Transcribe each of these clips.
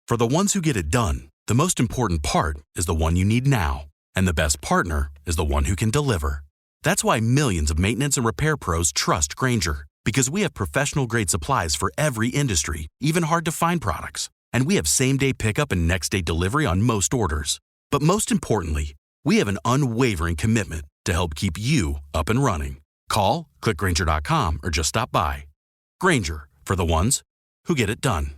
For the ones who get it done, the most important part is the one you need now. And the best partner is the one who can deliver. That's why millions of maintenance and repair pros trust Grainger, because we have professional-grade supplies for every industry, even hard-to-find products. And we have same-day pickup and next-day delivery on most orders. But most importantly, we have an unwavering commitment to help keep you up and running. Call, click Grainger.com, or just stop by. Grainger, for the ones who get it done.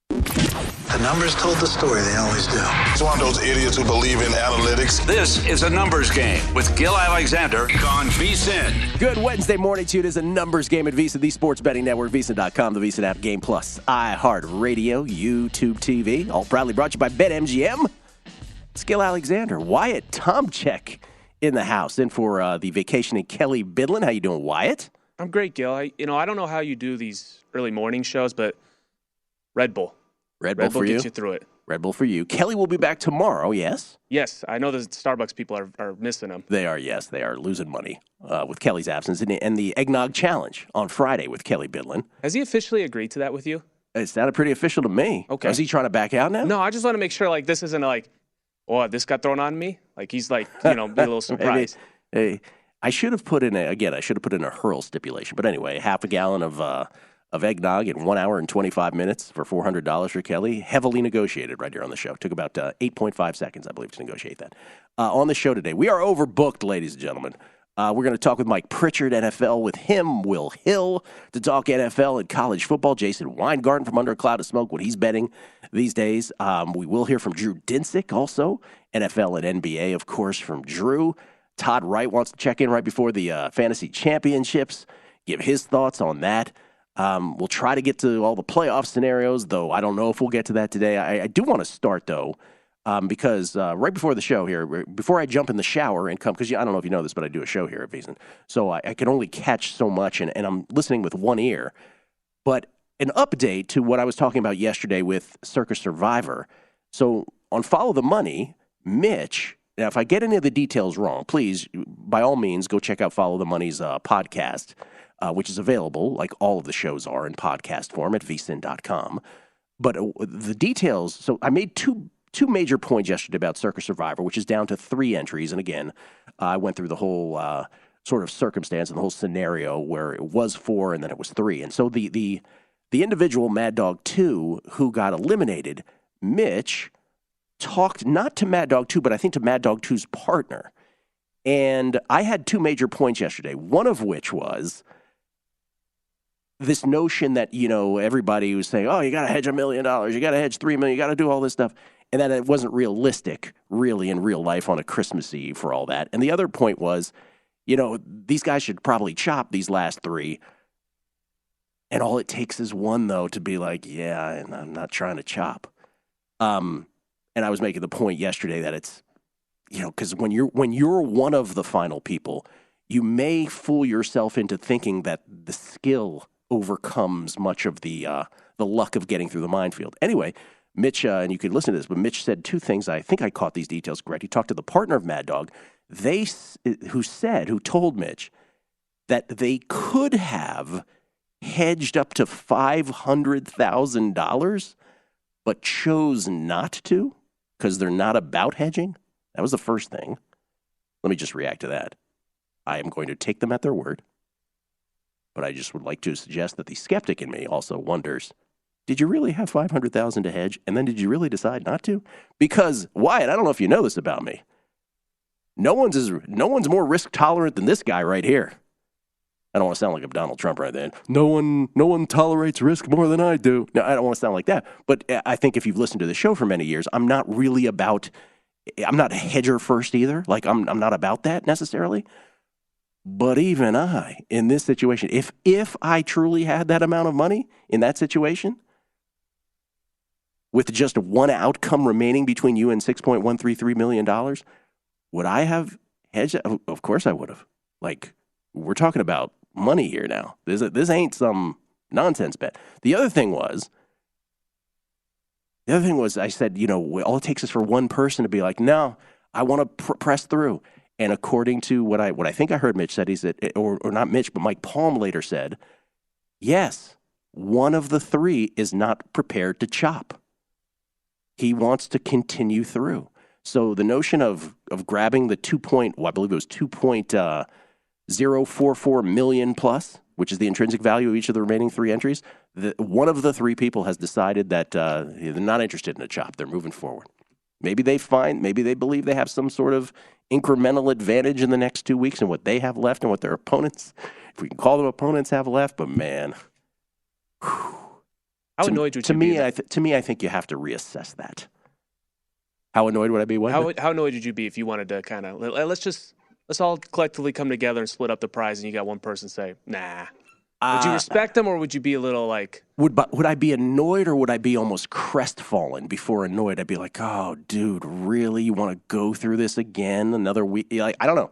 The numbers told the story, they always do. He's one of those idiots who believe in analytics. This is a numbers game with Gill Alexander on VSiN. Good Wednesday morning to you. It is a numbers game at VSiN, the sports betting network, VSiN.com, the VSiN app, Game Plus, iHeartRadio, YouTube TV, all proudly brought to you by BetMGM. It's Gill Alexander, Wyatt Tomchek in the house, in for the vacationing Kelly Bidlin. How you doing, Wyatt? I'm great, Gill. I don't know how you do these early morning shows, but Red Bull. Red Bull for you? Gets you through it. Red Bull for you. Kelly will be back tomorrow, yes? Yes, I know the Starbucks people are missing him. They are, yes. They are losing money with Kelly's absence. And the Eggnog Challenge on Friday with Kelly Bidlin. Has he officially agreed to that with you? It sounded pretty official to me. Okay. Is he trying to back out now? No, I just want to make sure, this isn't this got thrown on me? He's be a little surprised. Hey, I should have put in a hurl stipulation. But anyway, half a gallon of eggnog in 1 hour and 25 minutes for $400 for Kelly. Heavily negotiated right here on the show. Took about 8.5 seconds, I believe, to negotiate that. On the show today, we are overbooked, ladies and gentlemen. We're going to talk with Mike Pritchard, NFL with him, Will Hill, to talk NFL and college football. Jason Weingarten from Under a Cloud of Smoke, what he's betting these days. We will hear from Drew Dinsick also, NFL and NBA, of course, from Drew. Todd Wright wants to check in right before the fantasy championships, give his thoughts on that. We'll try to get to all the playoff scenarios, though I don't know if we'll get to that today. I do want to start, though, because right before the show here, before I jump in the shower and come, because I don't know if you know this, but I do a show here at VSiN, so I can only catch so much, and I'm listening with one ear. But an update to what I was talking about yesterday with Circa Survivor. So on Follow the Money, Mitch, now if I get any of the details wrong, please, by all means, go check out Follow the Money's podcast, which is available, like all of the shows are, in podcast form at vsin.com. But the details, so I made two major points yesterday about Circa Survivor, which is down to 3 entries. And again, I went through the whole sort of circumstance and the whole scenario where it was 4 and then it was 3. And so the individual Mad Dog 2 who got eliminated, Mitch, talked not to Mad Dog 2, but I think to Mad Dog 2's partner. And I had 2 major points yesterday, one of which was this notion that, everybody was saying, oh, you got to hedge $1 million, you got to hedge $3 million, you got to do all this stuff. And that it wasn't realistic, really, in real life on a Christmas Eve for all that. And the other point was, these guys should probably chop these last 3. And all it takes is one, though, to be like, yeah, and I'm not trying to chop. And I was making the point yesterday that it's, because when you're one of the final people, you may fool yourself into thinking that the skill overcomes much of the luck of getting through the minefield. Anyway, Mitch, and you could listen to this, but Mitch said 2 things. I think I caught these details correct. He talked to the partner of Mad Dog, who told Mitch that they could have hedged up to $500,000, but chose not to because they're not about hedging. That was the first thing. Let me just react to that. I am going to take them at their word, but I just would like to suggest that the skeptic in me also wonders, did you really have $500,000 to hedge, and then did you really decide not to? Because, Wyatt, I don't know if you know this about me. No one's more risk tolerant than this guy right here. I don't want to sound like a Donald Trump right then. No one tolerates risk more than I do. No, I don't want to sound like that. But I think if you've listened to the show for many years, I'm not a hedger first either. I'm not about that necessarily. But even I, in this situation, if I truly had that amount of money in that situation, with just one outcome remaining between you and $6.133 million, would I have hedged? Of course I would have. We're talking about money here now. This ain't some nonsense bet. The other thing was, I said, all it takes is for one person to be like, no, I want to press through. And according to what I think I heard Mitch said, he said, or not Mitch, but Mike Palm later said, yes, one of the three is not prepared to chop. He wants to continue through. So the notion of grabbing the I believe it was 2.044 million plus, which is the intrinsic value of each of the remaining three entries, one of the three people has decided that they're not interested in a chop. They're moving forward. Maybe they believe they have some sort of incremental advantage in the next 2 weeks in what they have left and what their opponents, if we can call them opponents, have left. But man, how annoyed would you be? To me, I think you have to reassess that. How annoyed would I be? How annoyed would you be if you wanted to kind of let's all collectively come together and split up the prize, and you got one person say, nah. Would you respect them, or would you be a little like... Would I be annoyed, or would I be almost crestfallen before annoyed? I'd be like, oh, dude, really? You want to go through this again another week? Like, I don't know.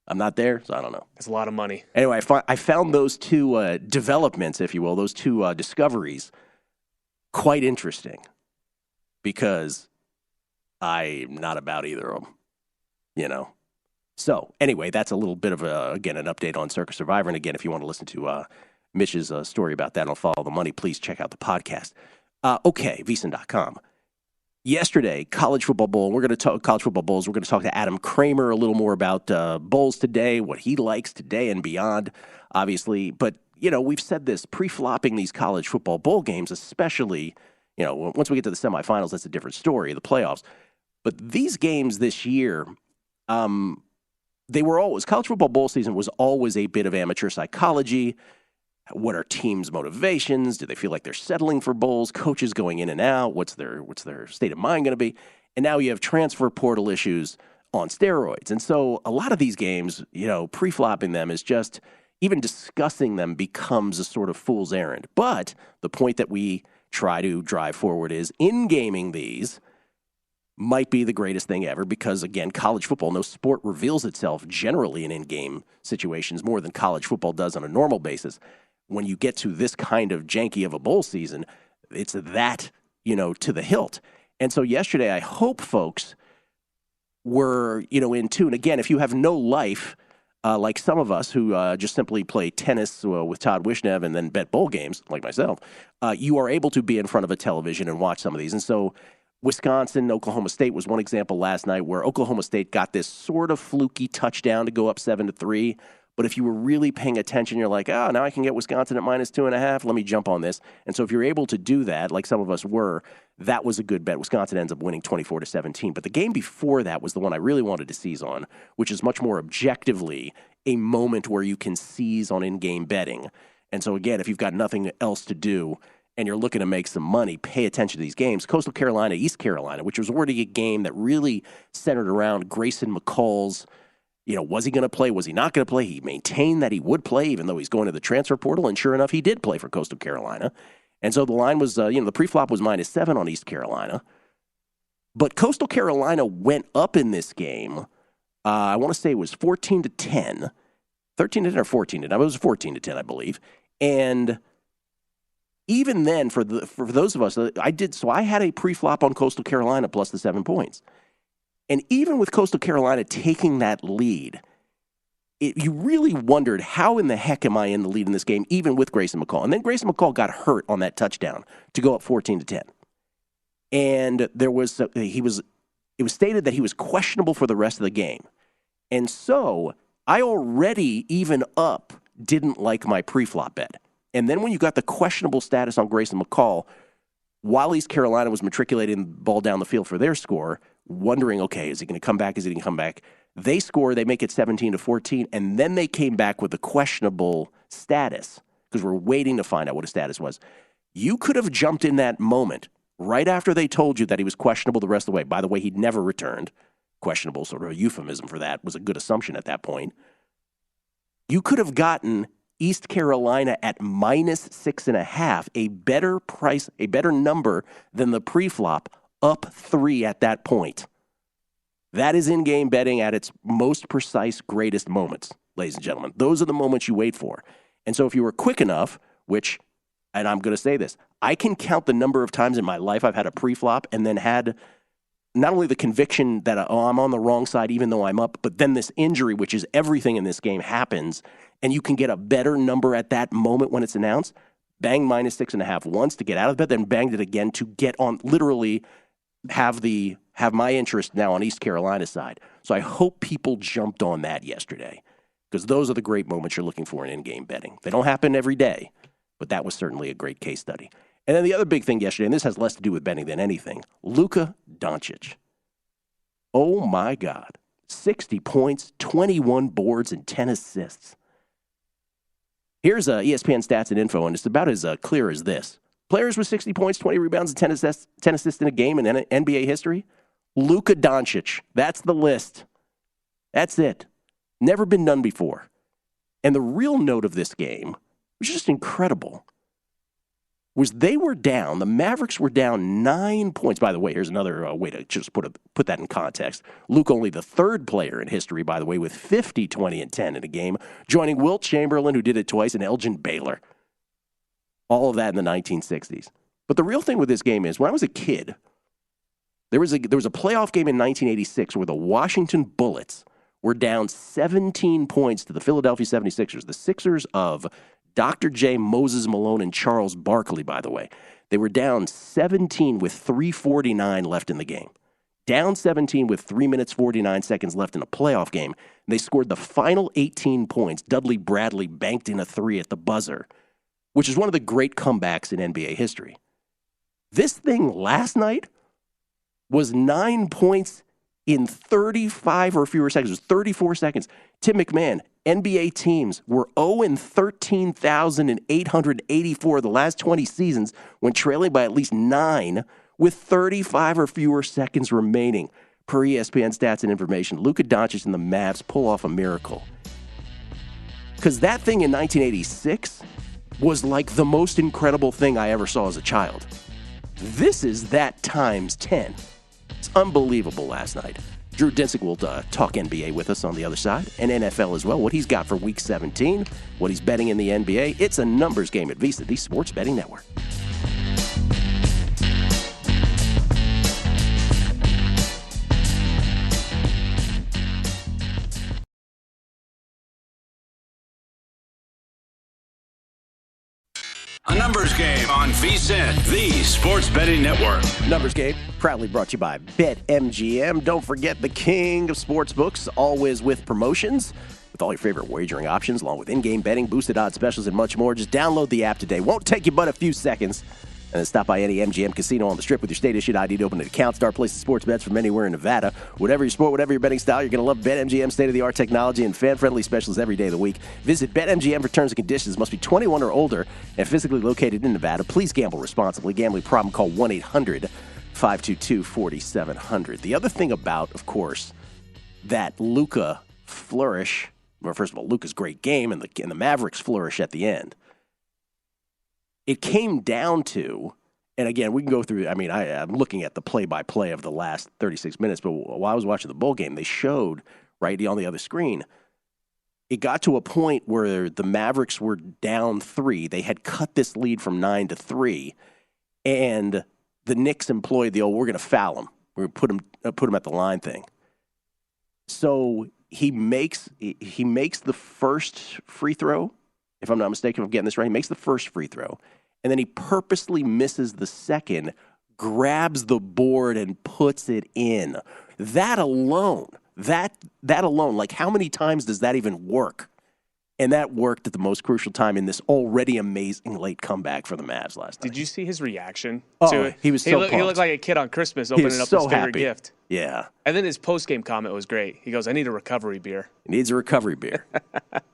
I'm not there, so I don't know. It's a lot of money. Anyway, I found those two developments, if you will, those two discoveries quite interesting because I'm not about either of them, you know. So, anyway, that's a little bit of, an update on Circus Survivor. And again, if you want to listen to Mitch's story about that and Follow the Money, please check out the podcast. Okay, VSiN.com. Yesterday, College Football Bowl. We're going to talk College Football Bowls. We're going to talk to Adam Kramer a little more about bowls today, what he likes today and beyond, obviously. But, you know, we've said this, pre-flopping these college football bowl games, especially, you know, once we get to the semifinals, that's a different story, the playoffs. But these games this year, they were always, college football bowl season was always a bit of amateur psychology. What are teams' motivations? Do they feel like they're settling for bowls? Coaches going in and out? What's their state of mind going to be? And now you have transfer portal issues on steroids. And so a lot of these games, you know, pre-flopping them is just, even discussing them becomes a sort of fool's errand. But the point that we try to drive forward is in-gaming these might be the greatest thing ever because, again, college football, no sport reveals itself generally in in-game situations more than college football does on a normal basis. When you get to this kind of janky of a bowl season, it's that, you know, to the hilt. And so yesterday, I hope folks were, you know, in tune. Again, if you have no life, like some of us who just simply play tennis with Todd Wishnev and then bet bowl games, like myself, you are able to be in front of a television and watch some of these. And so Wisconsin, Oklahoma State was one example last night where Oklahoma State got this sort of fluky touchdown to go up 7-3. But if you were really paying attention, you're like, oh, now I can get Wisconsin at -2.5. Let me jump on this. And so if you're able to do that, like some of us were, that was a good bet. Wisconsin ends up winning 24-17. But the game before that was the one I really wanted to seize on, which is much more objectively a moment where you can seize on in-game betting. And so, again, if you've got nothing else to do and you're looking to make some money, pay attention to these games. Coastal Carolina, East Carolina, which was already a game that really centered around Grayson McCall's, you know, was he going to play? Was he not going to play? He maintained that he would play, even though he's going to the transfer portal. And sure enough, he did play for Coastal Carolina. And so the line was, the pre-flop was -7 on East Carolina. But Coastal Carolina went up in this game. I want to say it was 14-10. 13-10 or 14-10. It was 14-10, I believe. And even then, for those of us, I had a pre-flop on Coastal Carolina plus the 7 points. And even with Coastal Carolina taking that lead, you really wondered, how in the heck am I in the lead in this game, even with Grayson McCall? And then Grayson McCall got hurt on that touchdown to go up 14-10. And it was stated that he was questionable for the rest of the game. And so I already, even up, didn't like my pre-flop bet. And then when you got the questionable status on Grayson McCall, while East Carolina was matriculating the ball down the field for their score, wondering, okay, is he going to come back? Is he going to come back? They score, they make it 17-14, and then they came back with a questionable status because we're waiting to find out what his status was. You could have jumped in that moment right after they told you that he was questionable the rest of the way. By the way, he'd never returned. Questionable, sort of a euphemism for that, was a good assumption at that point. You could have gotten East Carolina at -6.5, a better price, a better number than the pre-flop, up 3 at that point. That is in-game betting at its most precise, greatest moments, ladies and gentlemen. Those are the moments you wait for. And so if you were quick enough, which, and I'm going to say this, I can count the number of times in my life I've had a pre-flop and then had not only the conviction that, I'm on the wrong side even though I'm up, but then this injury, which is everything in this game, happens, and you can get a better number at that moment when it's announced. Banged minus 6.5 once to get out of bed, then banged it again to get on, literally have my interest now on East Carolina's side. So I hope people jumped on that yesterday, because those are the great moments you're looking for in in-game betting. They don't happen every day, but that was certainly a great case study. And then the other big thing yesterday, and this has less to do with betting than anything, Luka Doncic. Oh my God. 60 points, 21 boards, and 10 assists. Here's ESPN stats and info, and it's about as clear as this. Players with 60 points, 20 rebounds, and 10 assists in a game in NBA history, Luka Doncic. That's the list. That's it. Never been done before. And the real note of this game, which is just incredible, was they were down. The Mavericks were down 9 points. By the way, here's another way to just put that in context. Luke, only the third player in history, by the way, with 50, 20, and 10 in a game, joining Wilt Chamberlain, who did it twice, and Elgin Baylor. All of that in the 1960s. But the real thing with this game is, when I was a kid, there was a playoff game in 1986 where the Washington Bullets were down 17 points to the Philadelphia 76ers. The Sixers of Dr. J, Moses Malone, and Charles Barkley, by the way. They were down 17 with 3:49 left in the game. Down 17 with 3 minutes, 49 seconds left in a playoff game. And they scored the final 18 points. Dudley Bradley banked in a three at the buzzer, which is one of the great comebacks in NBA history. This thing last night was 9 points in 35 or fewer seconds. It was 34 seconds. Tim McMahon, NBA teams were 0-13,884 the last 20 seasons when trailing by at least 9 with 35 or fewer seconds remaining. Per ESPN stats and information, Luka Doncic and the Mavs pull off a miracle. Because that thing in 1986 was like the most incredible thing I ever saw as a child. This is that times 10. It's unbelievable last night. Drew Dinsick will talk NBA with us on the other side, and NFL as well. What he's got for Week 17, what he's betting in the NBA. It's a numbers game at VSiN, the Sports Betting Network. A numbers game on VSiN, the Sports Betting Network. Numbers game, proudly brought to you by BetMGM. Don't forget the king of sportsbooks, always with promotions, with all your favorite wagering options, along with in-game betting, boosted odds specials, and much more. Just download the app today. Won't take you but a few seconds. And then stop by any MGM casino on the Strip with your state-issued ID to open an account. Start placing sports bets from anywhere in Nevada. Whatever your sport, whatever your betting style, you're going to love BetMGM state-of-the-art technology and fan-friendly specials every day of the week. Visit BetMGM for terms and conditions. Must be 21 or older and physically located in Nevada. Please gamble responsibly. Gambling problem, call 1-800-522-4700. The other thing about, of course, that Luka flourish, well, first of all, Luka's great game and the Mavericks flourish at the end. It came down to, and again, we can go through, I'm looking at the play-by-play of the last 36 minutes, but while I was watching the bowl game, they showed, right on the other screen, it got to a point where the Mavericks were down 3. They had cut this lead from 9 to 3, and the Knicks employed the we're going to foul him. We're going to put him at the line thing. So he makes the first free throw, if I'm not mistaken, if I'm getting this right. He makes the first free throw. And then he purposely misses the second, grabs the board, and puts it in. That alone, like how many times does that even work? And that worked at the most crucial time in this already amazing late comeback for the Mavs last night. Did you see his reaction to it? He was so pumped. He looked like a kid on Christmas opening up his favorite gift. Yeah. And then his post-game comment was great. He goes, I need a recovery beer. He needs a recovery beer.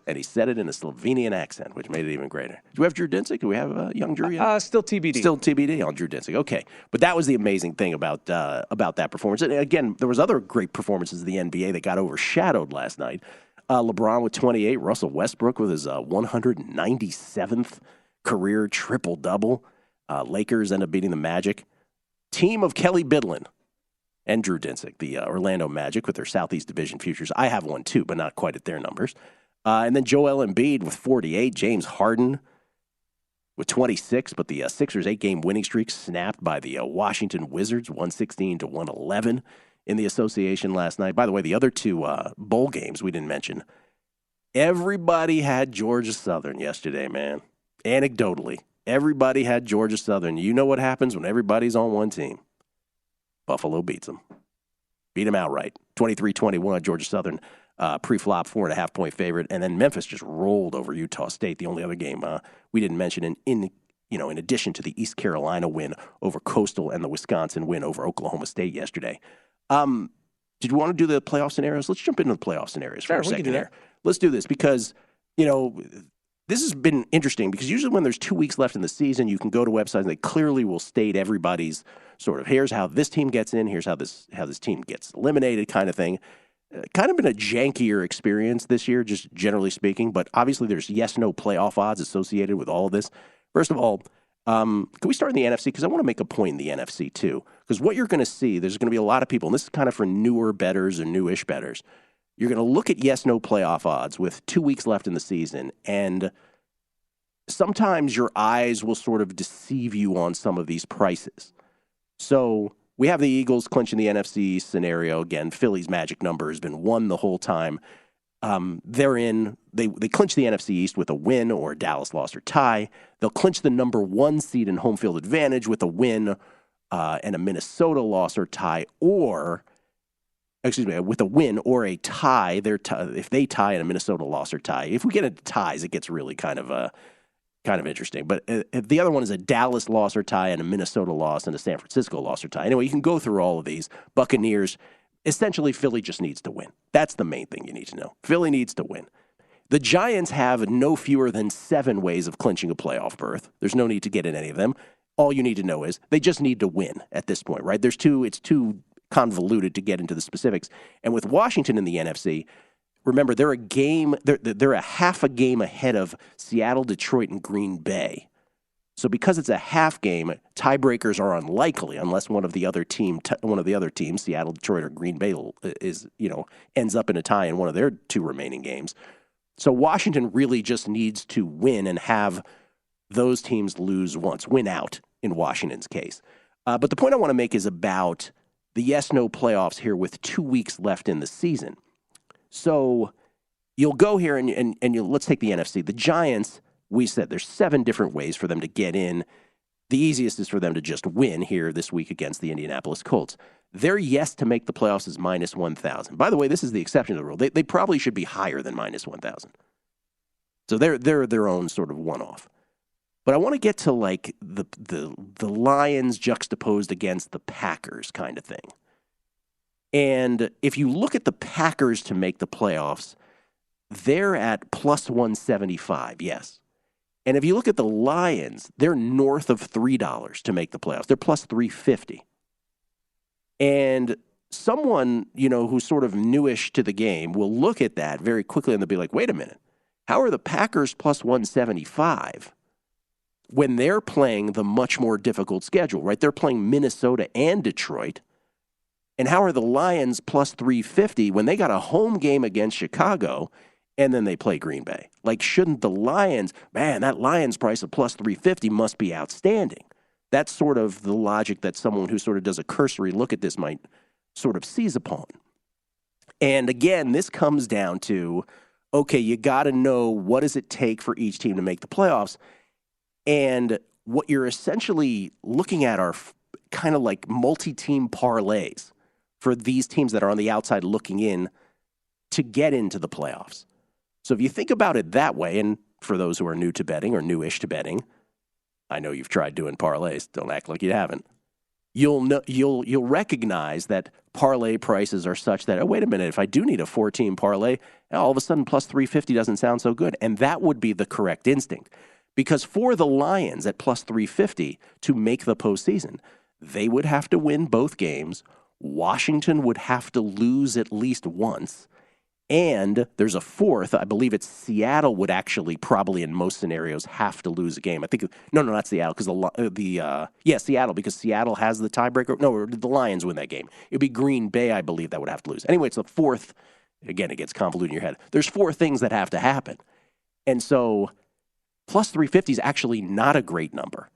And he said it in a Slovenian accent, which made it even greater. Do we have Drew Dinsick? Do we have young Drew yet? Still TBD. Still TBD on Drew Dinsick. Okay. But that was the amazing thing about that performance. And again, there was other great performances of the NBA that got overshadowed last night. LeBron with 28, Russell Westbrook with his 197th career triple-double. Lakers end up beating the Magic. Team of Kelly Bidlin and Drew Dinsick, the Orlando Magic with their Southeast Division futures. I have one too, but not quite at their numbers. And then Joel Embiid with 48, James Harden with 26, but the Sixers' 8-game winning streak snapped by the Washington Wizards, 116-111. In the association last night. By the way, the other two bowl games we didn't mention. Everybody had Georgia Southern yesterday, man. Anecdotally. Everybody had Georgia Southern. You know what happens when everybody's on one team. Buffalo beats them. Beat them outright. 23-21, Georgia Southern. Pre-flop, 4.5-point favorite. And then Memphis just rolled over Utah State, the only other game we didn't mention in addition to the East Carolina win over Coastal and the Wisconsin win over Oklahoma State yesterday. Did you want to do the playoff scenarios? Let's jump into the playoff scenarios for a second here. Let's do this because, this has been interesting because usually when there's 2 weeks left in the season, you can go to websites and they clearly will state everybody's sort of, here's how this team gets in, here's how this team gets eliminated kind of thing. Kind of been a jankier experience this year, just generally speaking, but obviously there's yes-no playoff odds associated with all of this. First of all, can we start in the NFC? Because I want to make a point in the NFC too. Because what you're going to see, there's going to be a lot of people, and this is kind of for newer bettors or newish bettors. You're going to look at yes-no playoff odds with 2 weeks left in the season, and sometimes your eyes will sort of deceive you on some of these prices. So we have the Eagles clinching the NFC scenario. Again, Philly's magic number has been 1 the whole time. They clinch the NFC East with a win or a Dallas loss or tie. They'll clinch the number 1 seed in home field advantage with a win and a Minnesota loss or tie, with a win or a tie. If they tie and a Minnesota loss or tie. If we get into ties, it gets really kind of interesting. But the other one is a Dallas loss or tie and a Minnesota loss and a San Francisco loss or tie. Anyway, you can go through all of these. Buccaneers, essentially, Philly just needs to win. That's the main thing you need to know. Philly needs to win. The Giants have no fewer than 7 ways of clinching a playoff berth. There's no need to get in any of them. All you need to know is they just need to win at this point, right? It's too convoluted to get into the specifics. And with Washington in the NFC, remember, they're a half a game ahead of Seattle, Detroit, and Green Bay. So because it's a half game, tiebreakers are unlikely unless one of the other teams, Seattle, Detroit, or Green Bay, ends up in a tie in one of their 2 remaining games. So Washington really just needs to win and have those teams lose once, win out in Washington's case. But the point I want to make is about the yes-no playoffs here with 2 weeks left in the season. So you'll go here and let's take the NFC. The Giants, we said there's 7 different ways for them to get in. The easiest is for them to just win here this week against the Indianapolis Colts. Their yes to make the playoffs is minus 1,000. By the way, this is the exception to the rule. They probably should be higher than minus 1,000. So they're their own sort of one-off. But I want to get to like the Lions juxtaposed against the Packers kind of thing. And if you look at the Packers to make the playoffs, they're at plus 175, yes. And if you look at the Lions, they're north of $3 to make the playoffs. They're plus 350. And someone, who's sort of newish to the game will look at that very quickly and they'll be like, wait a minute, how are the Packers plus 175 when they're playing the much more difficult schedule, right? They're playing Minnesota and Detroit. And how are the Lions plus 350 when they got a home game against Chicago and then they play Green Bay? Like, shouldn't the Lions, that Lions price of plus 350 must be outstanding. That's sort of the logic that someone who sort of does a cursory look at this might sort of seize upon. And again, this comes down to, okay, you got to know what does it take for each team to make the playoffs. And what you're essentially looking at are kind of like multi-team parlays for these teams that are on the outside looking in to get into the playoffs. So if you think about it that way, and for those who are new to betting or newish to betting, I know you've tried doing parlays. Don't act like you haven't. You'll recognize that parlay prices are such that, oh, wait a minute, if I do need a 4-team parlay, all of a sudden plus 350 doesn't sound so good. And that would be the correct instinct. Because for the Lions at plus 350 to make the postseason, they would have to win both games. Washington would have to lose at least once. And there's a fourth. I believe it's Seattle would actually probably in most scenarios have to lose a game. I think not Seattle because Seattle because Seattle has the tiebreaker. No, the Lions win that game. It'd be Green Bay, I believe, that would have to lose. Anyway, it's the fourth. Again, it gets convoluted in your head. There's 4 things that have to happen, and so plus 350 is actually not a great number.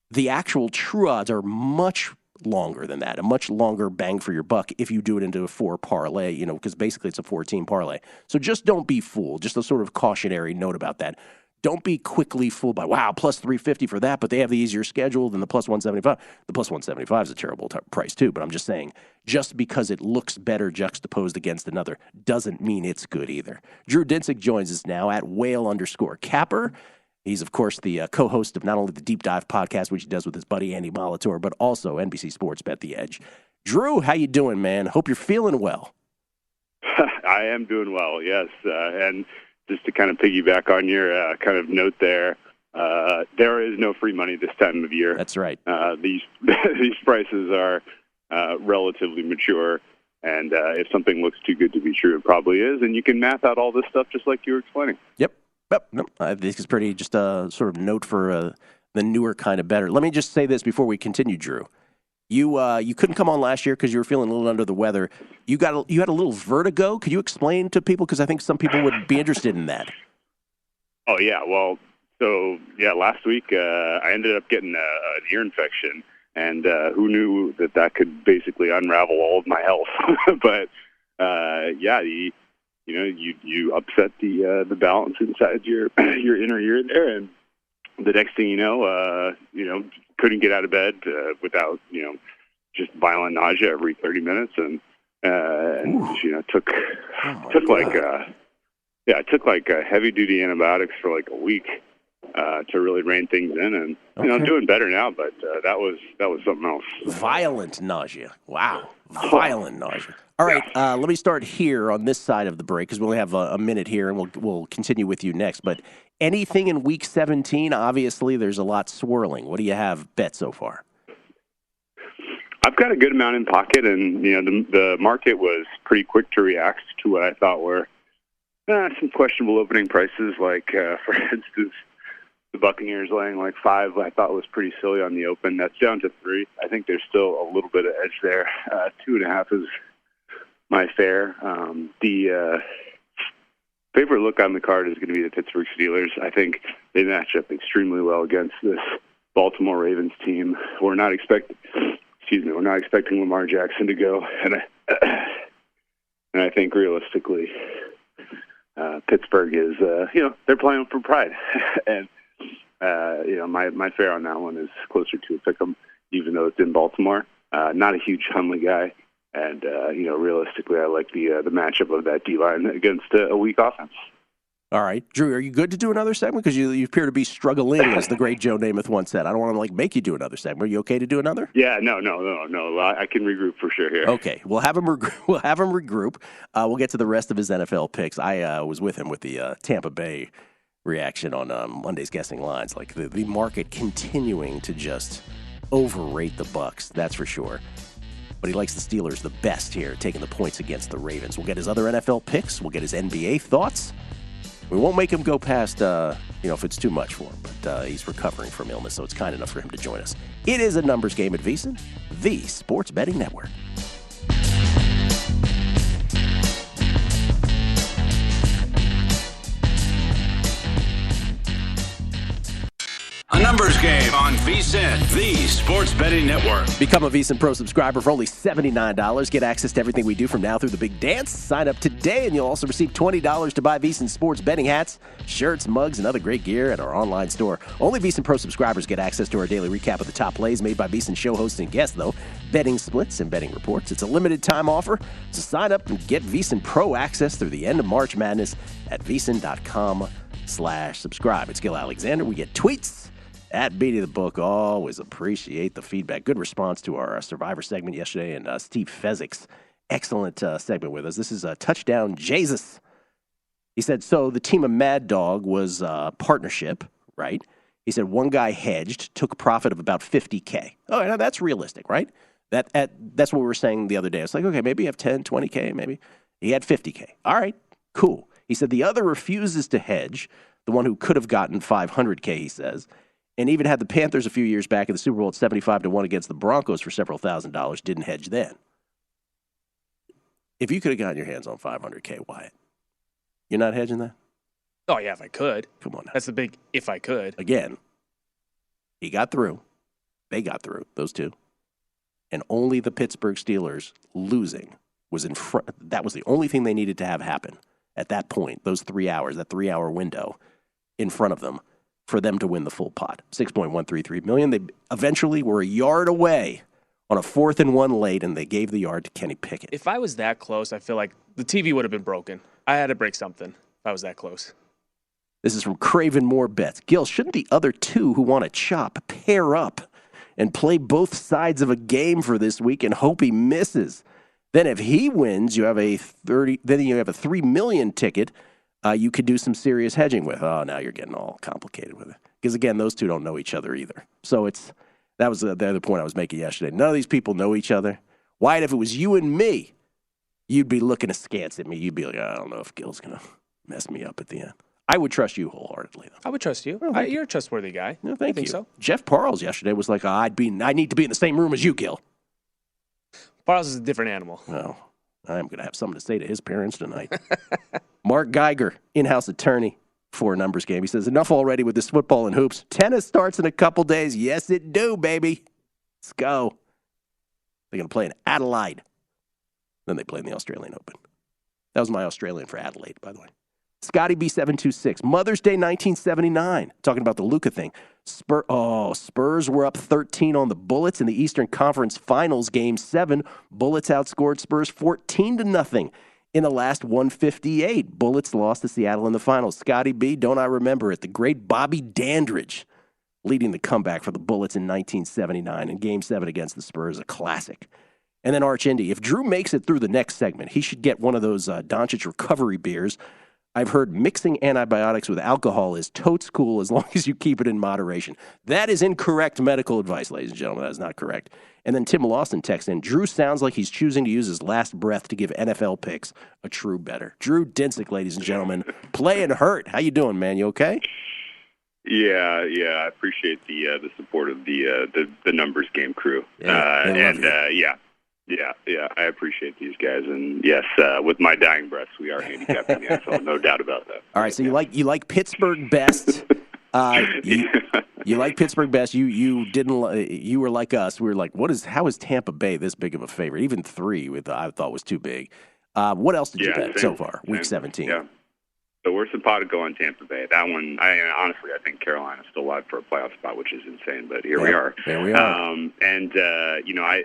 The actual true odds are much longer than that, a much longer bang for your buck if you do it into a 4 parlay, because basically it's a 4-team parlay. So just don't be fooled. Just a sort of cautionary note about that. don't be quickly fooled by, wow, plus 350 for that, but they have the easier schedule than the plus 175. The plus 175 is a terrible price too, but I'm just saying, just because it looks better juxtaposed against another doesn't mean it's good either. Drew Dinsick joins us now at whale_capper. He's, of course, the co-host of not only the Deep Dive podcast, which he does with his buddy Andy Molitor, but also NBC Sports Bet The Edge. Drew, how you doing, man? Hope you're feeling well. I am doing well, yes. And just to kind of piggyback on your kind of note there, there is no free money this time of year. That's right. These prices are relatively mature, and if something looks too good to be true, it probably is. And you can math out all this stuff just like you were explaining. Yep. No, this is pretty just a sort of note for the newer kind of better. Let me just say this before we continue, Drew. You couldn't come on last year because you were feeling a little under the weather. You had a little vertigo. Could you explain to people? Because I think some people would be interested in that. Oh, yeah. Well, last week I ended up getting an ear infection, and who knew that could basically unravel all of my health. But, you upset the balance inside your inner ear there, and the next thing you know, couldn't get out of bed without just violent nausea every 30 minutes, and took heavy duty antibiotics for like a week to really rein things in, and I'm doing better now, but that was something else. Violent nausea. Wow. Violent nausea. All right, let me start here on this side of the break because we only have a minute here, and we'll continue with you next. But anything in Week 17, obviously there's a lot swirling. What do you have bet so far? I've got a good amount in pocket, and the market was pretty quick to react to what I thought were some questionable opening prices, like, for instance, the Buccaneers laying like 5, I thought was pretty silly on the open. That's down to 3. I think there's still a little bit of edge there. 2.5 is my fare. The favorite look on the card is going to be the Pittsburgh Steelers. I think they match up extremely well against this Baltimore Ravens team. We're not expecting Lamar Jackson to go, and I think realistically, Pittsburgh is they're playing for pride, and my fare on that one is closer to a pick'em, even though it's in Baltimore. Not a huge Hundley guy. And, realistically, I like the matchup of that D-line against a weak offense. All right. Drew, are you good to do another segment? Because you appear to be struggling, as the great Joe Namath once said. I don't want to, make you do another segment. Are you okay to do another? Yeah, no. I can regroup for sure here. Okay. We'll have him regroup. We'll get to the rest of his NFL picks. I was with him with the Tampa Bay reaction on Monday's Guessing Lines. Like, the market continuing to just overrate the Bucs, that's for sure. But he likes the Steelers the best here, taking the points against the Ravens. We'll get his other NFL picks. We'll get his NBA thoughts. We won't make him go past, if it's too much for him. But he's recovering from illness, so it's kind enough for him to join us. It is a numbers game at VSiN, the Sports Betting Network. A numbers game on VSiN, the Sports Betting Network. Become a VSiN Pro subscriber for only $79. Get access to everything we do from now through the big dance. Sign up today, and you'll also receive $20 to buy VSiN Sports betting hats, shirts, mugs, and other great gear at our online store. Only VSiN Pro subscribers get access to our daily recap of the top plays made by VSiN show hosts and guests, though. Betting splits and betting reports. It's a limited time offer, so sign up and get VSiN Pro access through the end of March Madness at VSiN.com/subscribe. It's Gill Alexander. We get tweets at Beating the Book. Always appreciate the feedback. Good response to our Survivor segment yesterday, and Steve Fezzik's excellent segment with us. This is Touchdown Jesus. He said, so the team of Mad Dog was partnership, right? He said one guy hedged, took a profit of about $50K. Oh, now that's realistic, right? That's what we were saying the other day. It's like, okay, maybe you have 10, 20K, maybe. He had $50K. All right, cool. He said the other refuses to hedge, the one who could have gotten $500K, he says, and even had the Panthers a few years back in the Super Bowl at 75-1 against the Broncos for several $1,000s, didn't hedge then. If you could have gotten your hands on $500K, Wyatt, you're not hedging that? Oh, yeah, if I could. Come on now. That's the big if I could. Again, he got through. They got through, those two. And only the Pittsburgh Steelers losing was in front. That was the only thing they needed to have happen at that point, those 3 hours, that 3-hour window. in front of them for them to win the full pot. $6.133 million. They eventually were a yard away on a 4th and 1 late, and they gave the yard to Kenny Pickett. If I was that close, I feel like the TV would have been broken. I had to break something if I was that close. This is from Craven Moore Bets. Gill, shouldn't the other two who want to chop pair up and play both sides of a game for this week and hope he misses? Then if he wins, you have a $3 million ticket you could do some serious hedging with. Oh, now you're getting all complicated with it. Because, again, those two don't know each other either. So that was the other point I was making yesterday. None of these people know each other. Wyatt, if it was you and me, you'd be looking askance at me. You'd be like, I don't know if Gill's going to mess me up at the end. I would trust you wholeheartedly, though. I would trust you. You're a trustworthy guy. No, thank you. So. Jeff Parles yesterday was like, I need to be in the same room as you, Gill. Parles is a different animal. Well, I'm going to have something to say to his parents tonight. Mark Geiger, in-house attorney for a numbers game. He says, enough already with this football and hoops. Tennis starts in a couple days. Yes, it do, baby. Let's go. They're going to play in Adelaide. Then they play in the Australian Open. That was my Australian for Adelaide, by the way. Scotty B726, Mother's Day 1979. Talking about the Luka thing. Spurs were up 13 on the Bullets in the Eastern Conference Finals, Game 7. Bullets outscored Spurs 14-0 in the last 158. Bullets lost to Seattle in the finals. Scotty B, don't I remember it? The great Bobby Dandridge leading the comeback for the Bullets in 1979 in Game 7 against the Spurs, a classic. And then Arch Indy. If Drew makes it through the next segment, he should get one of those Doncic recovery beers. I've heard mixing antibiotics with alcohol is totes cool as long as you keep it in moderation. That is incorrect medical advice, ladies and gentlemen. That is not correct. And then Tim Lawson texts in, Drew sounds like he's choosing to use his last breath to give NFL picks a true better. Drew Dinsick, ladies and gentlemen, playing hurt. How you doing, man? You okay? Yeah. I appreciate the support of the numbers game crew. Yeah, I appreciate these guys, and yes, with my dying breaths, we are handicapped in the NFL, no doubt about that. All right, so you like Pittsburgh best. You like Pittsburgh best. You were like us. We were like, how is Tampa Bay this big of a favorite? Even 3 I thought was too big. What else did you bet so far? Week 17. Yeah. So we're simpatico on Tampa Bay. That one, honestly, I think Carolina's still alive for a playoff spot, which is insane. But here we are. There we are.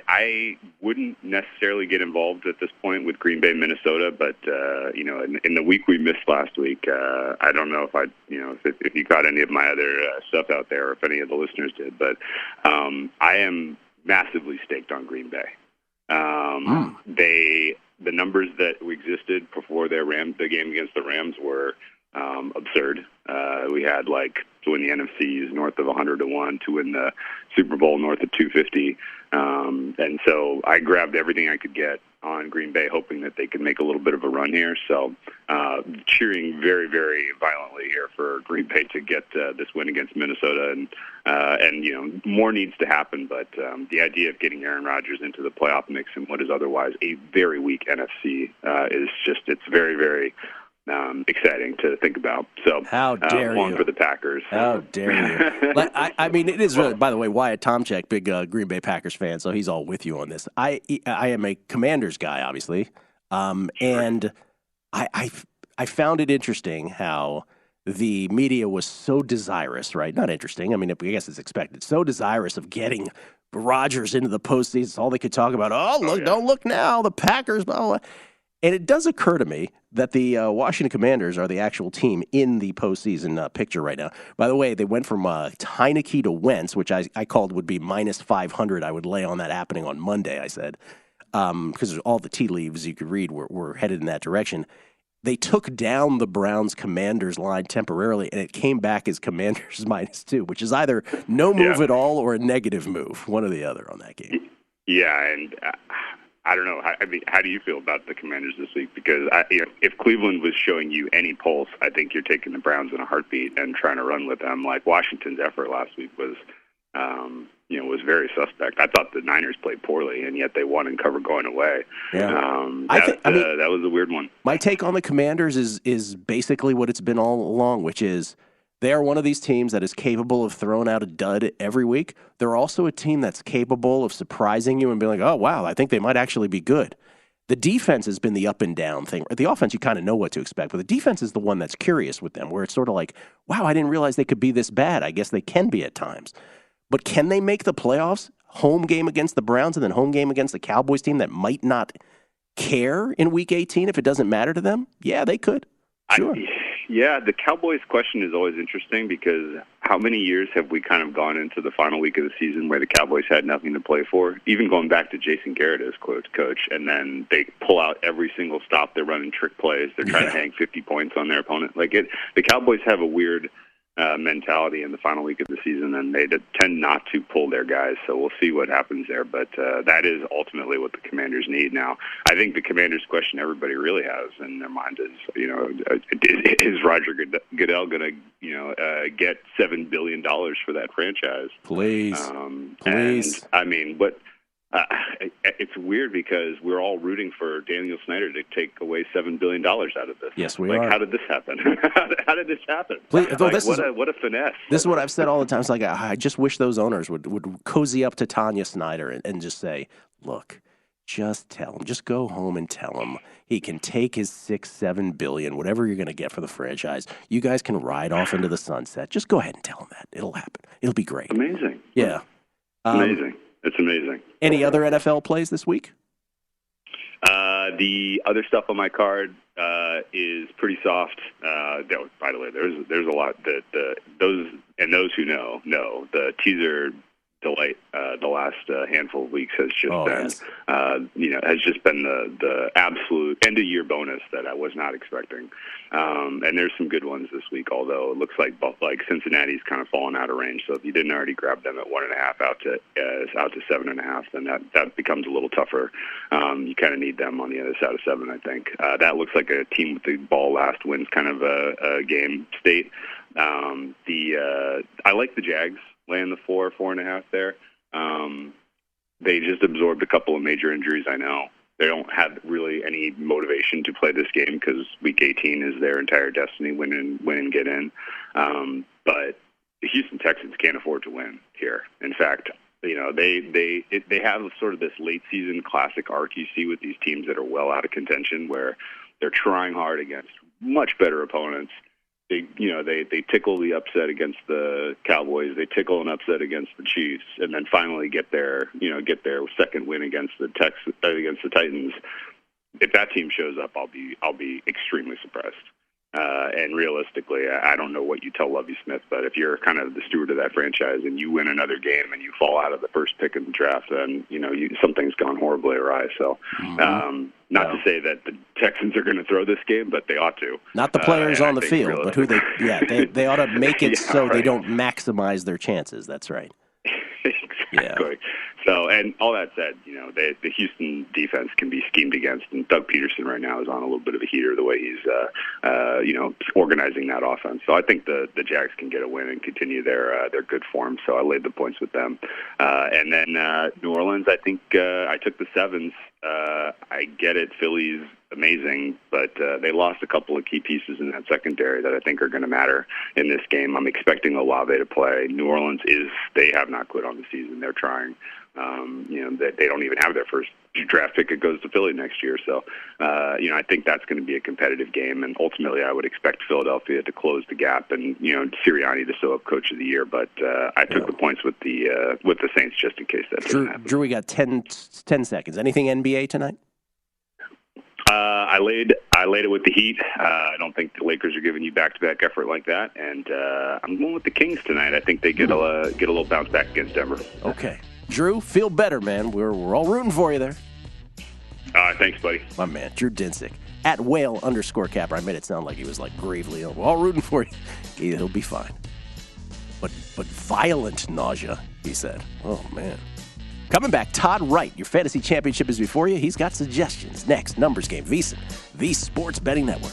I wouldn't necessarily get involved at this point with Green Bay, Minnesota. But in the week we missed last week, I don't know if you caught any of my other stuff out there, or if any of the listeners did. But I am massively staked on Green Bay. The numbers that existed before the game against the Rams were absurd. We had to win the NFCs north of 100-1, to win the Super Bowl north of 250. And so I grabbed everything I could get on Green Bay, hoping that they could make a little bit of a run here. So cheering very, very violently here for Green Bay to get this win against Minnesota. And more needs to happen. But the idea of getting Aaron Rodgers into the playoff mix in what is otherwise a very weak NFC it's very, very exciting to think about. So how dare you? One for the Packers. How dare you? I mean, it is really, by the way, Wyatt Tomchek, big Green Bay Packers fan, so he's all with you on this. I am a Commanders guy, obviously, and I found it interesting how the media was so desirous, right? Not interesting. I mean, I guess it's expected. So desirous of getting Rodgers into the postseason. It's all they could talk about. Don't look now, the Packers, blah, blah, blah. And it does occur to me that the Washington Commanders are the actual team in the postseason picture right now. By the way, they went from Heineke to Wentz, which I called would be minus 500. I would lay on that happening on Monday, I said, because all the tea leaves you could read were headed in that direction. They took down the Browns-Commanders line temporarily, and it came back as Commanders -2, which is either no move at all or a negative move, one or the other on that game. Yeah, and I don't know. How do you feel about the Commanders this week? Because if Cleveland was showing you any pulse, I think you're taking the Browns in a heartbeat and trying to run with them. Like Washington's effort last week was very suspect. I thought the Niners played poorly, and yet they won and covered going away. Yeah. That was a weird one. My take on the Commanders is basically what it's been all along, which is they are one of these teams that is capable of throwing out a dud every week. They're also a team that's capable of surprising you and being like, oh, wow, I think they might actually be good. The defense has been the up and down thing. The offense, you kind of know what to expect, but the defense is the one that's curious with them, where it's sort of like, wow, I didn't realize they could be this bad. I guess they can be at times. But can they make the playoffs? Home game against the Browns and then home game against the Cowboys team that might not care in Week 18 if it doesn't matter to them? Yeah, they could. Sure. Yeah, the Cowboys question is always interesting because how many years have we kind of gone into the final week of the season where the Cowboys had nothing to play for? Even going back to Jason Garrett as coach, and then they pull out every single stop. They're running trick plays. They're trying to hang 50 points on their opponent. The Cowboys have a weird mentality in the final week of the season, and they tend not to pull their guys. So we'll see what happens there. But that is ultimately what the Commanders need now. I think the Commanders' question everybody really has in their mind is, is Roger Goodell going to get $7 billion for that franchise? Please. And I mean, it's weird because we're all rooting for Daniel Snyder to take away $7 billion out of this. Yes, we are. How did this happen? How did this happen? Please, what a finesse. This is what I've said all the time. It's like, I just wish those owners would cozy up to Tanya Snyder and just say, look, just tell him. Just go home and tell him he can take his $6-7 billion, whatever you're going to get for the franchise. You guys can ride off into the sunset. Just go ahead and tell him that. It'll happen. It'll be great. Amazing. Yeah. Amazing. It's amazing. Any other NFL plays this week? The other stuff on my card is pretty soft. By the way, there's a lot that those who know the teaser delight the last handful of weeks has just has just been the absolute end of year bonus that I was not expecting. And there's some good ones this week, although it looks like Cincinnati's kind of fallen out of range. So if you didn't already grab them at 1.5 out to 7.5, then that becomes a little tougher. You kind of need them on the other side of 7, I think. That looks like a team with the ball last wins kind of a game state. I like the Jags laying the 4.5 there. They just absorbed a couple of major injuries, I know. They don't have really any motivation to play this game because Week 18 is their entire destiny, win and get in. But the Houston Texans can't afford to win here. In fact, they have sort of this late season classic arc you see with these teams that are well out of contention, where they're trying hard against much better opponents. They tickle the upset against the Cowboys. They tickle an upset against the Chiefs, and then finally get their second win against the Titans. If that team shows up, I'll be extremely surprised. And realistically, I don't know what you tell Lovie Smith, but if you're kind of the steward of that franchise and you win another game and you fall out of the first pick in the draft, then something's gone horribly awry. So, not to say that the Texans are going to throw this game, but they ought to. Not the players on the field, but who they ought to make it so they don't maximize their chances. That's right. Exactly. Yeah. So, and all that said, the Houston defense can be schemed against, and Doug Peterson right now is on a little bit of a heater the way he's, organizing that offense. So I think the Jags can get a win and continue their good form. So I laid the points with them. And then New Orleans, I think I took the 7s. I get it. Philly's amazing, but they lost a couple of key pieces in that secondary that I think are going to matter in this game. I'm expecting Olave to play. New Orleans they have not quit on the season. They're trying. They don't even have their first draft pick. It goes to Philly next year. So, I think that's going to be a competitive game. And ultimately, I would expect Philadelphia to close the gap and, Sirianni to still have Coach of the Year. But I took the points with the Saints just in case that doesn't happen. Drew, we got 10 seconds. Anything NBA tonight? I laid it with the Heat. I don't think the Lakers are giving you back-to-back effort like that, and I'm going with the Kings tonight. I think they get a little bounce back against Denver. Okay, Drew, feel better, man. We're all rooting for you there. Thanks, buddy. My man, Drew Dinsick at @whale_capper. I made it sound like he was like gravely ill. We're all rooting for you. He'll be fine. But violent nausea, he said. Oh man. Coming back, Todd Wright. Your fantasy championship is before you. He's got suggestions. Next, Numbers Game, VSiN, the Sports Betting Network.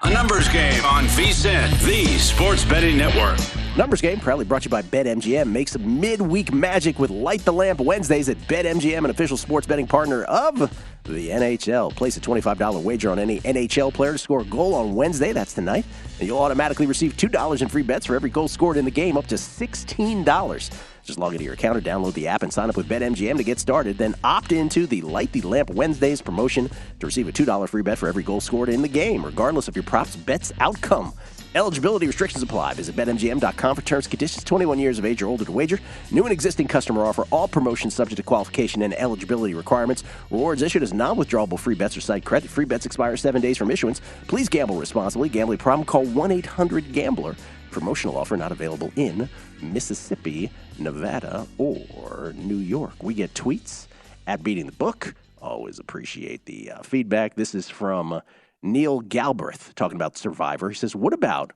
A Numbers Game on VSiN, the Sports Betting Network. Numbers Game, proudly brought to you by BetMGM. Make some midweek magic with Light the Lamp Wednesdays at BetMGM, an official sports betting partner of the NHL. Place a $25 wager on any NHL player to score a goal on Wednesday. That's tonight. And you'll automatically receive $2 in free bets for every goal scored in the game, up to $16. Just log into your account or download the app and sign up with BetMGM to get started. Then opt into the Light the Lamp Wednesdays promotion to receive a $2 free bet for every goal scored in the game, regardless of your props bet's outcome. Eligibility restrictions apply. Visit BetMGM.com for terms and conditions. 21 years of age or older to wager. New and existing customer offer. All promotions subject to qualification and eligibility requirements. Rewards issued as non-withdrawable free bets or site credit. Free bets expire 7 days from issuance. Please gamble responsibly. Gambling problem? Call 1-800-GAMBLER. Promotional offer not available in Mississippi, Nevada, or New York. We get tweets at Beating the Book. Always appreciate the feedback. This is from Neil Galbraith talking about Survivor. He says, what about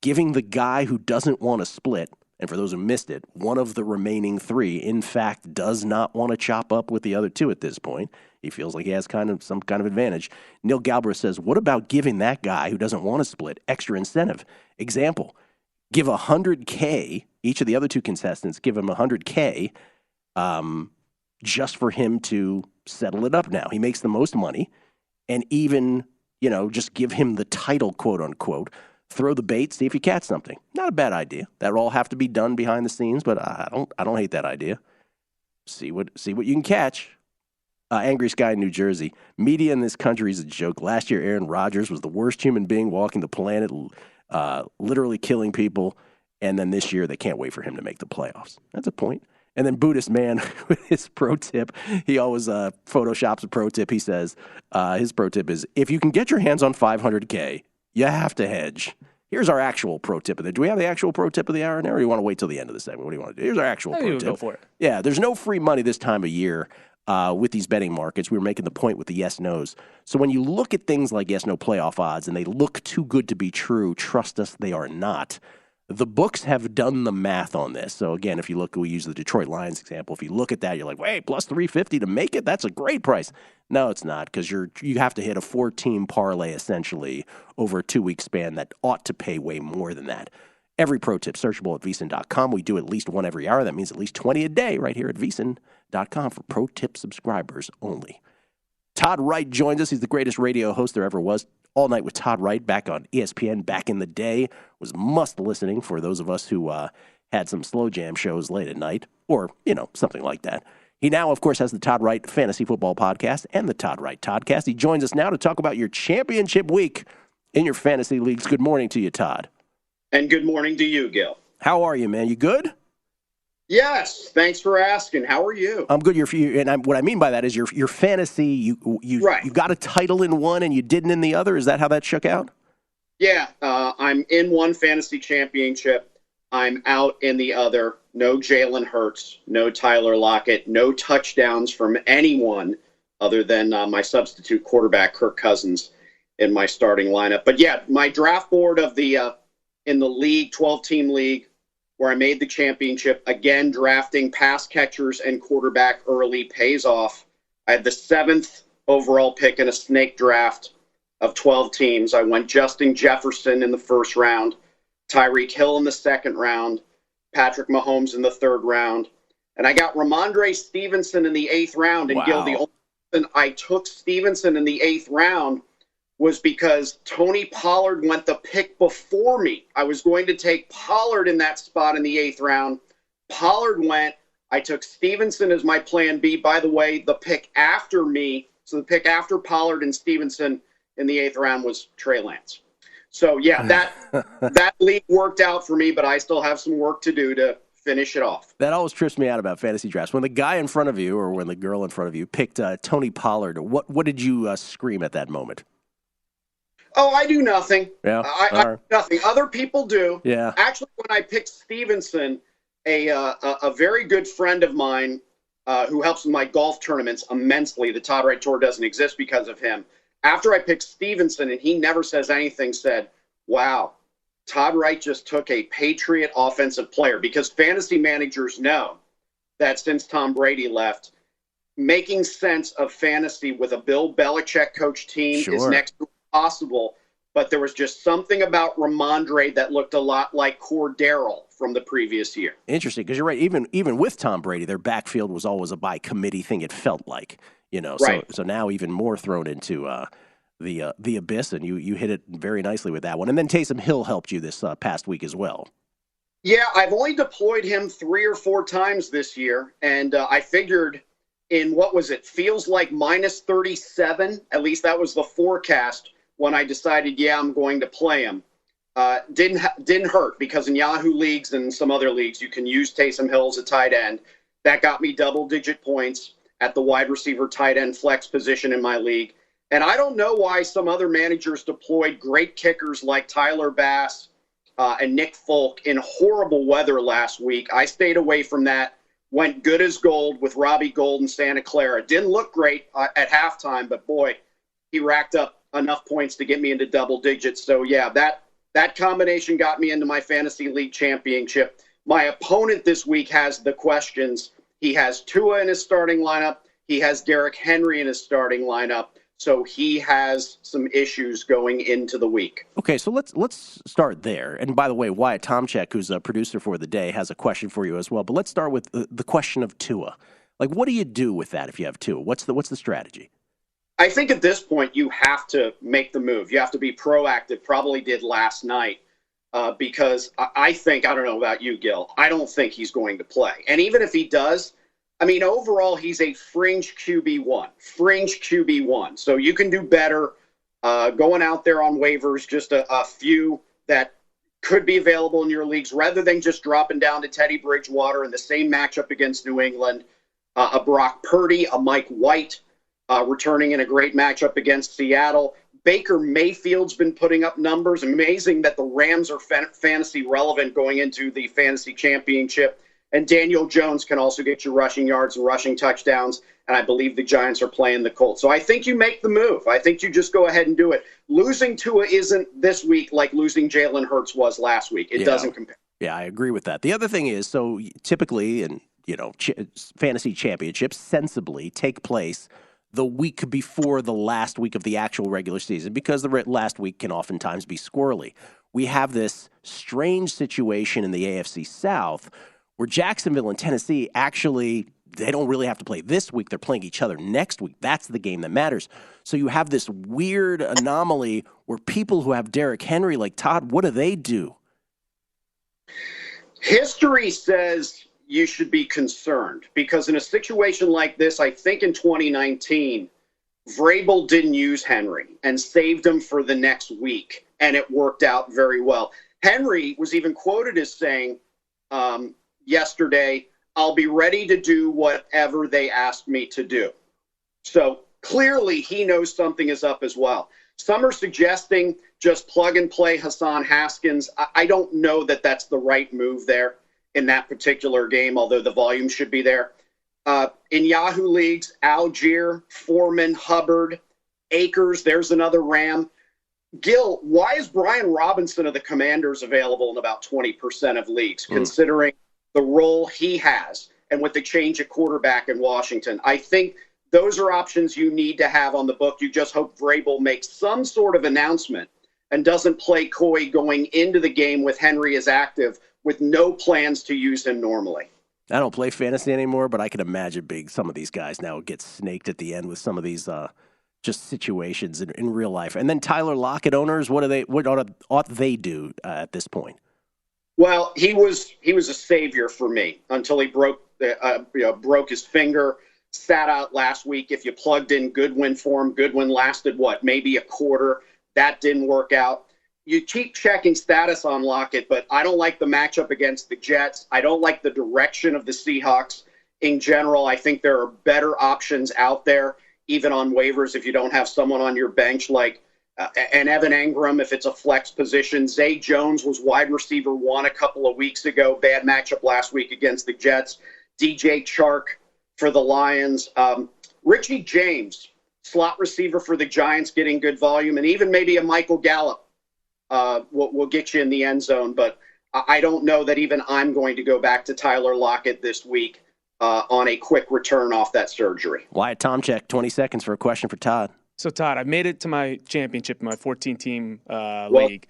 giving the guy who doesn't want to split, and for those who missed it, one of the remaining three, in fact, does not want to chop up with the other two at this point. He feels like he has some kind of advantage. Neil Galbraith says, what about giving that guy who doesn't want to split extra incentive? Example, give $100K, each of the other two contestants, give him $100K just for him to settle it up now. He makes the most money, and even just give him the title, quote unquote, throw the bait, see if you catch something. Not a bad idea. That'll all have to be done behind the scenes, but I don't hate that idea. See what you can catch. Angry Sky in New Jersey. Media in this country is a joke. Last year, Aaron Rodgers was the worst human being walking the planet, literally killing people. And then this year, they can't wait for him to make the playoffs. That's a point. And then Buddhist Man with his pro tip, he always photoshops a pro tip. He says his pro tip is, if you can get your hands on $500K, you have to hedge. Here's our actual pro tip of the day. Do we have the actual pro tip of the hour now, or do you want to wait till the end of the segment? What do you want to do? Here's our actual pro tip. Go for it. Yeah, there's no free money this time of year with these betting markets. We were making the point with the yes-nos. So when you look at things like yes-no playoff odds and they look too good to be true, trust us, they are not. The books have done the math on this. So, again, if you look, we use the Detroit Lions example. If you look at that, you're like, wait, plus 350 to make it? That's a great price. No, it's not, because you have to hit a 4-team parlay, essentially, over a 2-week span that ought to pay way more than that. Every pro tip searchable at VSiN.com. We do at least one every hour. That means at least 20 a day right here at VSiN.com for pro tip subscribers only. Todd Wright joins us. He's the greatest radio host there ever was. All Night with Todd Wright back on ESPN back in the day was must listening for those of us who had some slow jam shows late at night or, something like that. He now, of course, has the Todd Wright Fantasy Football Podcast and the Todd Wright Toddcast. He joins us now to talk about your championship week in your fantasy leagues. Good morning to you, Todd. And good morning to you, Gill. How are you, man? You good? Yes, thanks for asking. How are you? I'm good. What I mean by that is your fantasy. You got a title in one and you didn't in the other. Is that how that shook out? Yeah, I'm in one fantasy championship. I'm out in the other. No Jalen Hurts, no Tyler Lockett, no touchdowns from anyone other than my substitute quarterback Kirk Cousins in my starting lineup. But yeah, my draft board of the in the league, 12-team league, where I made the championship, again, drafting pass catchers and quarterback early pays off. I had the 7th overall pick in a snake draft of 12 teams. I went Justin Jefferson in the first round, Tyreek Hill in the second round, Patrick Mahomes in the third round, and I got Ramondre Stevenson in the 8th round. And Gil, the only reason I took Stevenson in the 8th round was because Tony Pollard went the pick before me. I was going to take Pollard in that spot in the 8th round. Pollard went. I took Stevenson as my plan B. By the way, the pick after me, so the pick after Pollard and Stevenson in the 8th round was Trey Lance. So, yeah, that league worked out for me, but I still have some work to do to finish it off. That always trips me out about fantasy drafts. When the guy in front of you or when the girl in front of you picked Tony Pollard, what did you scream at that moment? Oh, I do nothing. Yeah, I do nothing. Other people do. Yeah. Actually, when I picked Stevenson, a very good friend of mine who helps with my golf tournaments immensely, the Todd Wright Tour doesn't exist because of him. After I picked Stevenson, and he never says anything, said, wow, Todd Wright just took a Patriot offensive player, because fantasy managers know that since Tom Brady left, making sense of fantasy with a Bill Belichick coach team is next to possible, but there was just something about Ramondre that looked a lot like Cordero from the previous year. Interesting, because you're right. Even with Tom Brady, their backfield was always a by committee thing. It felt like, Right. So now even more thrown into the abyss, and you hit it very nicely with that one. And then Taysom Hill helped you this past week as well. Yeah, I've only deployed him 3 or 4 times this year, and I figured in feels like minus 37, at least that was the forecast when I decided, I'm going to play him. Didn't hurt, because in Yahoo leagues and some other leagues, you can use Taysom Hill as a tight end. That got me double-digit points at the wide receiver tight end flex position in my league. And I don't know why some other managers deployed great kickers like Tyler Bass and Nick Folk in horrible weather last week. I stayed away from that, went good as gold with Robbie Gould and Santa Clara. Didn't look great at halftime, but boy, he racked up enough points to get me into double digits. So yeah, that combination got me into my fantasy league championship. My opponent this week has the questions. He has Tua in his starting lineup. He has Derrick Henry in his starting lineup. So he has some issues going into the week. Okay, so let's start there. And by the way, Wyatt Tomchek, who's a producer for the day, has a question for you as well. But let's start with the question of Tua. Like, what do you do with that if you have Tua? What's the strategy? I think at this point you have to make the move. You have to be proactive. Probably did last night because I don't know about you, Gil, I don't think he's going to play. And even if he does, overall, he's a fringe QB1. So you can do better going out there on waivers, just a few that could be available in your leagues, rather than just dropping down to Teddy Bridgewater in the same matchup against New England, a Brock Purdy, a Mike White returning in a great matchup against Seattle. Baker Mayfield's been putting up numbers. Amazing that the Rams are fantasy relevant going into the fantasy championship. And Daniel Jones can also get you rushing yards and rushing touchdowns. And I believe the Giants are playing the Colts. So I think you make the move. I think you just go ahead and do it. Losing Tua isn't this week like losing Jalen Hurts was last week. It doesn't compare. Yeah, I agree with that. The other thing is, so typically in fantasy championships sensibly take place the week before the last week of the actual regular season, because the last week can oftentimes be squirrely. We have this strange situation in the AFC South where Jacksonville and Tennessee actually, they don't really have to play this week. They're playing each other next week. That's the game that matters. So you have this weird anomaly where people who have Derrick Henry, like Todd, what do they do? History says you should be concerned, because in a situation like this, I think in 2019, Vrabel didn't use Henry and saved him for the next week, and it worked out very well. Henry was even quoted as saying yesterday, "I'll be ready to do whatever they ask me to do." So clearly he knows something is up as well. Some are suggesting just plug and play Hassan Haskins. I don't know that that's the right move there in that particular game, although the volume should be there. In Yahoo leagues, Algier, Foreman, Hubbard, Akers, there's another Ram. Gil, why is Brian Robinson of the Commanders available in about 20% of leagues, considering the role he has and with the change at quarterback in Washington? I think those are options you need to have on the book. You just hope Vrabel makes some sort of announcement and doesn't play coy going into the game with Henry as active, with no plans to use him normally. I don't play fantasy anymore, but I can imagine some of these guys now get snaked at the end with some of these just situations in real life. And then Tyler Lockett owners, what ought they do at this point? Well, he was a savior for me until he broke his finger, sat out last week. If you plugged in Goodwin for him, Goodwin lasted maybe a quarter. That didn't work out. You keep checking status on Lockett, but I don't like the matchup against the Jets. I don't like the direction of the Seahawks in general. I think there are better options out there, even on waivers, if you don't have someone on your bench like an Evan Engram, if it's a flex position. Zay Jones was wide receiver 1 a couple of weeks ago. Bad matchup last week against the Jets. DJ Chark for the Lions. Richie James, slot receiver for the Giants, getting good volume. And even maybe a Michael Gallup will get you in the end zone. But I don't know that even I'm going to go back to Tyler Lockett this week on a quick return off that surgery. Wyatt Tomchek, 20 seconds for a question for Todd. So, Todd, I made it to my championship in my 14-team league.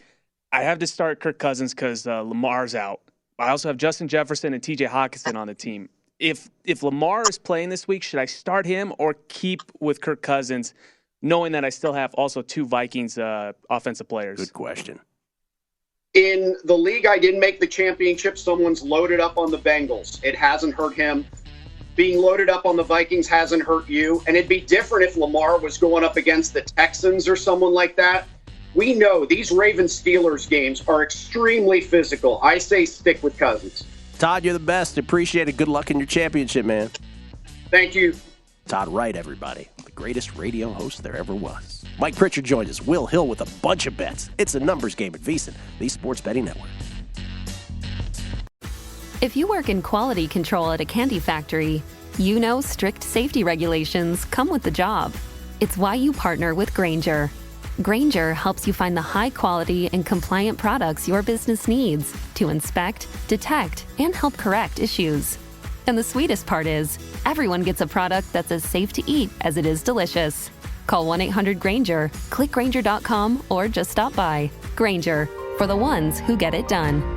I have to start Kirk Cousins because Lamar's out. I also have Justin Jefferson and T.J. Hawkinson on the team. if Lamar is playing this week, should I start him or keep with Kirk Cousins, knowing that I still have also 2 Vikings offensive players? Good question. In the league I didn't make the championship, someone's loaded up on the Bengals. It hasn't hurt him. Being loaded up on the Vikings hasn't hurt you. And it'd be different if Lamar was going up against the Texans or someone like that. We know these Ravens-Steelers games are extremely physical. I say stick with Cousins. Todd, you're the best. Appreciate it. Good luck in your championship, man. Thank you. Todd Wright, everybody. The greatest radio host there ever was. Mike Pritchard joins us. Will Hill with a bunch of bets. It's a numbers game at VSiN, the Sports Betting Network. If you work in quality control at a candy factory, you know strict safety regulations come with the job. It's why you partner with Grainger. Grainger helps you find the high-quality and compliant products your business needs to inspect, detect, and help correct issues. And the sweetest part is, everyone gets a product that's as safe to eat as it is delicious. Call 1-800-GRAINGER, click Grainger.com, or just stop by. Grainger, for the ones who get it done.